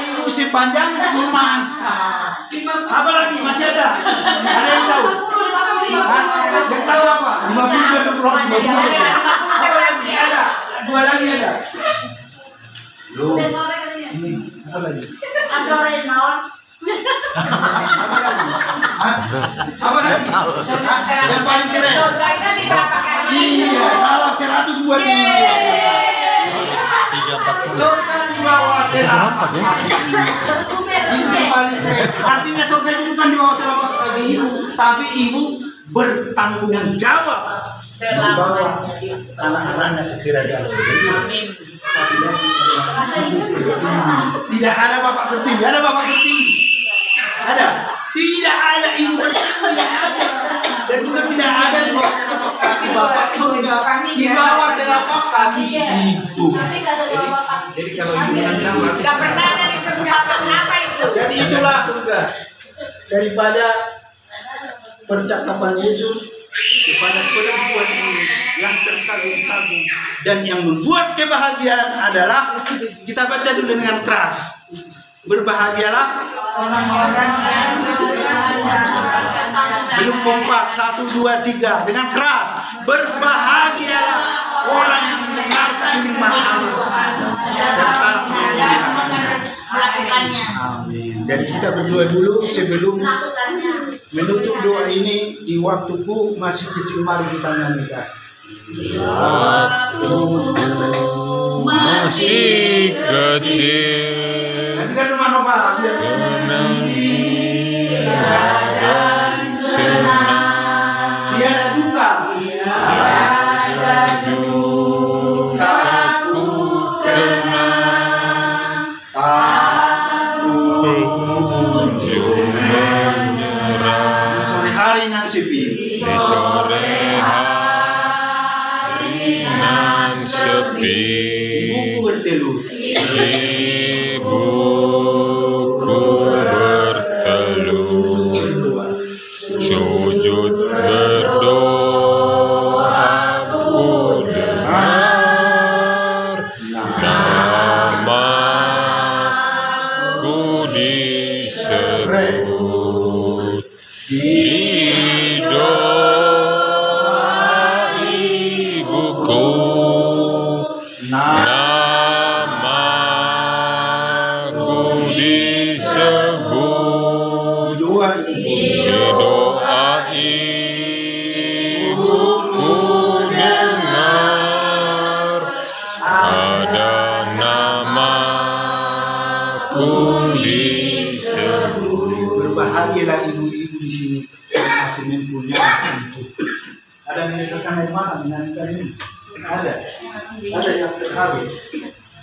ibu sepanjang masa. Apa lagi? Masih ada? Ada yang tahu? Yang tahu apa? 50. Apa lagi? Ada? 2 lagi ada? Loh. Ini apa lagi? Sore naon? Apa lagi? Apa lagi? Yang paling keren. Iya, salah 100 buat ini. Surga di bawah telapak kaki. Itu paling keren. Artinya surga itu bukan di bawah telapak kaki ibu, tapi ibu bertanggung jawab membawa anak-anaknya ke kerajaan surga. Tidak ada bapak tertinggi, ada bapak tertinggi. Ada. Tidak ada ibu tertinggi, tidak ada. Dan juga tidak ada di bawah telapak kaki bapak surga, di bawah telapak kaki ibu. Jadi kalau ibu bilang Gak pernah ada disebut apa itu. Jadi itulah daripada percakapan Yesus kepada perempuan ini yang terkagum-kagum, dan yang membuat kebahagiaan adalah, kita baca dulu dengan keras. Berbahagialah Orang-orang yang belum kompak 1, 2, 3 dengan keras. Berbahagialah orang yang mendengar firman Allah serta melakukannya. Amin. Jadi kita berdoa dulu sebelum menutup doa ini. Di waktuku masih kecil, mari kita nyanyikan. Masih kecil. Nanti kan rumah Nova biar Dan senang. tiada duka. Aku kenal. Kunjung menyerah. Di sore hari nan sepi. Di sore hari nan sepi. Ibuku bertelur. Ibuku bertelur. Sujud berdoa, ku dengar namaku disebut. Di doa ibuku namaku disebut. Doa Di doa ibuku dengar, ada namaku disebut. Berbahagialah ibu-ibu di sini masih mempunyai itu. Ada meneteskan air mata menyanyikan ini. Ada yang terkawin.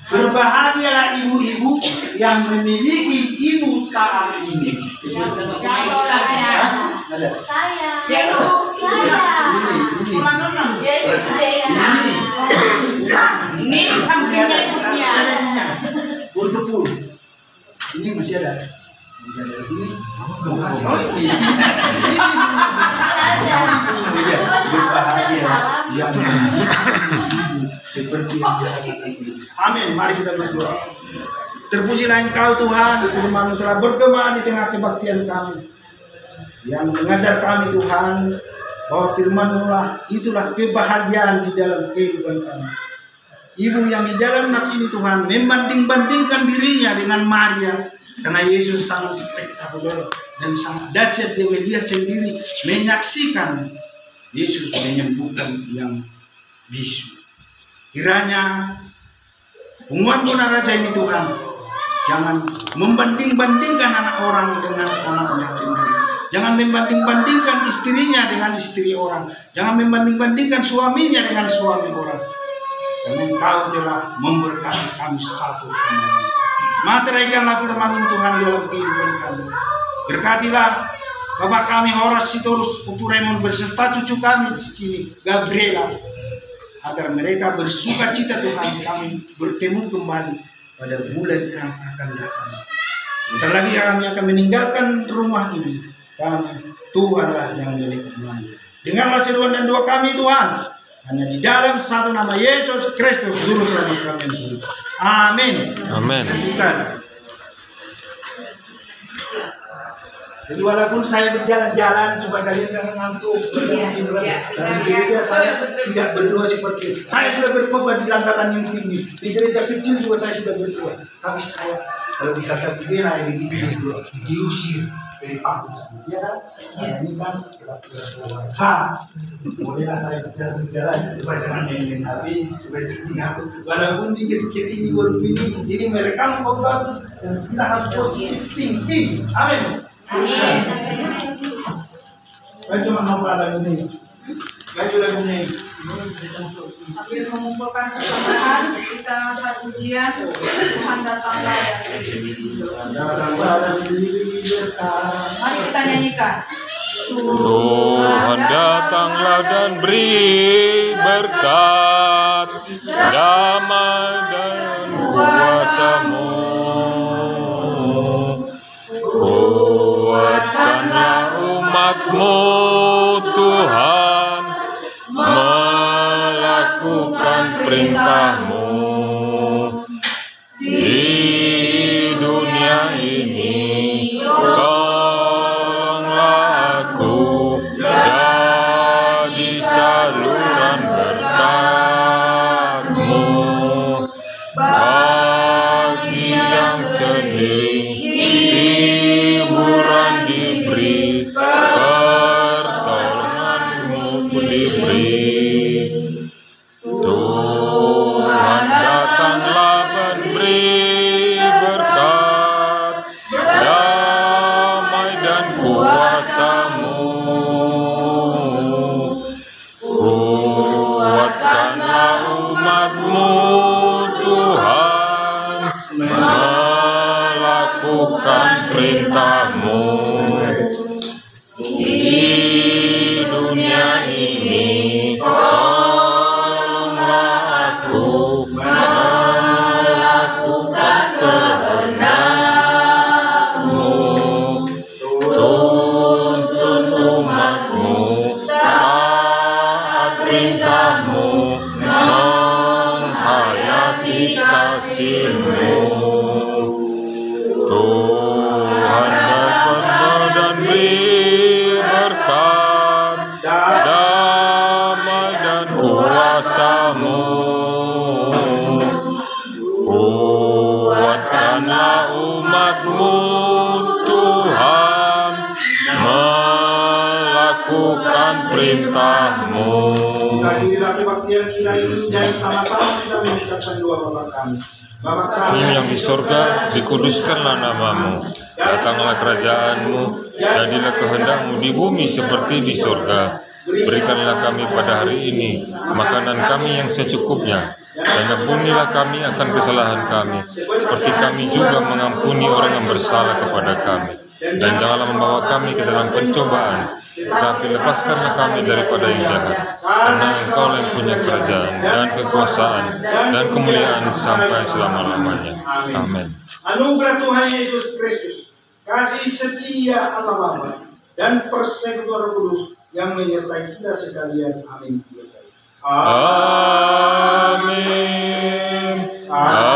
Berbahagialah ibu-ibu yang memiliki ibu saat ini. Ada. Ini sampingnya ibunya. Untuk pun. Ini masih ada. Masih ada ini. Oh ini. Iya, berbahagia yang seperti yang dikatakan ini. Amin. Mari kita berdoa. Terpujilah Engkau Tuhan, firman-Mu telah bergema di tengah kebaktian kami, yang mengajar kami Tuhan bahwa firman-Mu lah itulah kebahagiaan di dalam kehidupan kami. Ibu yang di dalam nas ini Tuhan membanding-bandingkan dirinya dengan Maria, karena Yesus sangat spektakuler dan sangat dahsyat. Dia melihat sendiri, menyaksikan Yesus menyembuhkan yang bisu. Kiranya penguat-Mu Raja ini Tuhan, jangan membanding-bandingkan anak orang dengan anaknya sendiri. Jangan membanding-bandingkan istrinya dengan istri orang. Jangan membanding-bandingkan suaminya dengan suami orang. Karena Engkau telah memberkati kami satu sama lain. Materaikanlah firman-Mu Tuhan dalam kehidupan kami. Berkatilah Bapak kami Horas Sitorus Pupuremon berserta cucu kami di sini, Gabriela, agar mereka bersuka cita Tuhan kami bertemu kembali pada bulan yang akan datang. Bentar lagi kami akan meninggalkan rumah ini. Kami Tuhanlah yang milik kami. Dengarlah seruan dan doa kami Tuhan, hanya di dalam satu nama Yesus Kristus Juru Selamat kami. Amin. Amin. Bukan. Jadi walaupun saya berjalan-jalan, coba kalian jangan ngantuk. Dan di gereja saya tidak berdoa seperti itu. Saya sudah berkhotbah di angkatan yang tinggi. Di gereja kecil juga saya sudah berdoa. Tapi saya kalau dikata bela yang begini berdoa, diusir dari kampus. Ya kan? Ini kan bolehlah saya berjalan-jalan. Coba jangan main habis. Coba jangan aku. Walaupun dikit-dikit ini baru ini merekam kok bagus. Dan kita harus positif thinking. Amin. Saya cuma mau lagu ini. Baju lagu ini. Sambil mengumpulkan persembahan, kita saat ujian, Tuhan datanglah. Mari kita nyanyikan. Tuhan datanglah dan beri berkat, damai dan kuasa-Mu. Kuatkanlah umat-Mu Tuhan, melakukan perintah-Mu di dunia ini. Tolonglah aku jadi saluran berkat-Mu bagi yang sedih. Hiburan diberi, pertolongan-Mu pun diberi. Tuhan datanglah dan beri berkat, damai dan kuasa-Mu. Kuatkanlah umat-Mu Tuhan, melakukan perintah-Mu di dunia ini. Tolonglah aku melakukan kehendak-Mu. Tuntun umat-Mu taat perintah-Mu, menghayati kasih-Mu. Tuhan berfirman dan beri berkat, damai dan kuasa-Mu. Kuatkanlah umat-Mu Tuhan, melakukan perintah-Mu. Hadirilah kebaktian kita ini dan sama-sama kita mengucapkan doa Bapa kami. Bapa kami yang di surga, dikuduskanlah nama-Mu. Datanglah kerajaan-Mu, jadilah kehendak-Mu di bumi seperti di surga. Berikanlah kami pada hari ini makanan kami yang secukupnya, dan ampunilah kami akan kesalahan kami, seperti kami juga mengampuni orang yang bersalah kepada kami. Dan janganlah membawa kami ke dalam pencobaan, tetapi lepaskanlah kami daripada yang jahat. Karena Engkau yang punya kerajaan dan kekuasaan dan kemuliaan sampai selama-lamanya. Amin. Anugerah Tuhan Yesus Kristus, kasih setia Allah Bapa, dan persekutuan Roh Kudus yang menyertai kita sekalian. Amin. Amin. Amin.